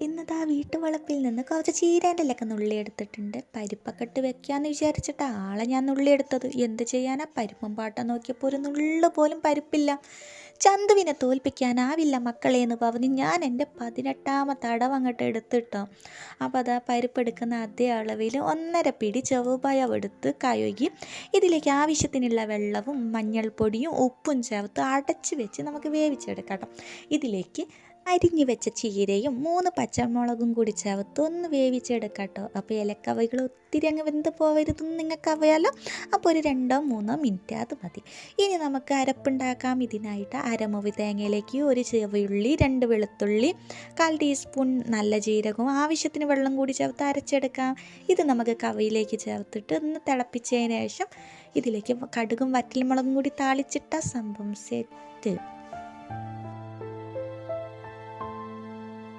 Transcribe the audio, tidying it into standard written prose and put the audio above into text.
ഇന്നതാ വീട്ടുവളപ്പിൽ നിന്ന് കുറച്ച് ചീരേൻ്റെ ഇലയൊക്കെ നുള്ളിയെടുത്തിട്ടുണ്ട്. പരിപ്പൊക്കെ ഇട്ട് വെക്കാമെന്ന് വിചാരിച്ചിട്ട് ആളെ ഞാൻ നുള്ളിയെടുത്തത്. എന്ത് ചെയ്യാനാ, പരിപ്പും പാട്ടം നോക്കിയപ്പോൾ ഒരു നുള്ളു പോലും പരിപ്പില്ല. ചന്തുവിനെ തോൽപ്പിക്കാനാവില്ല മക്കളെ എന്ന് പറഞ്ഞ് ഞാൻ എൻ്റെ 18ാമത്തെ അടവ് അങ്ങോട്ട് എടുത്തിട്ടോ. അപ്പോൾ അതാ പരിപ്പ് എടുക്കുന്ന അതേ അളവിൽ 1.5 പിടി ചെറുപയർ എടുത്ത് കഴുകി ഇതിലേക്ക് ആവശ്യത്തിനുള്ള വെള്ളവും മഞ്ഞൾപ്പൊടിയും ഉപ്പും ചേർത്ത് അടച്ച് വെച്ച് നമുക്ക് വേവിച്ചെടുക്കാം. ഇതിലേക്ക് അരിഞ്ഞു വെച്ച ചീരയും 3 പച്ചമുളകും കൂടി ചേർത്ത് ഒന്ന് വേവിച്ചെടുക്കാട്ടോ. അപ്പോൾ ഇലക്കവകൾ ഒത്തിരി അങ്ങ് വെന്ത് പോകരുതെന്ന് നിങ്ങൾക്ക് അറിയാലോ. അപ്പോൾ ഒരു 2-3 മിനിറ്റ് അത് മതി. ഇനി നമുക്ക് അരപ്പുണ്ടാക്കാം. ഇതിനായിട്ട് അരമുറി തേങ്ങയിലേക്ക് 1 ചെറിയുള്ളി, 2 വെളുത്തുള്ളി, 1/4 ടീസ്പൂൺ നല്ല ജീരകവും ആവശ്യത്തിന് വെള്ളം കൂടി ചേർത്ത് അരച്ചെടുക്കാം. ഇത് നമുക്ക് കറിയിലേക്ക് ചേർത്തിട്ട് ഒന്ന് തിളപ്പിച്ചതിന് ശേഷം ഇതിലേക്ക് കടുകും വറ്റൽമുളകും കൂടി താളിച്ചിട്ട സംഭവം സെറ്റ്.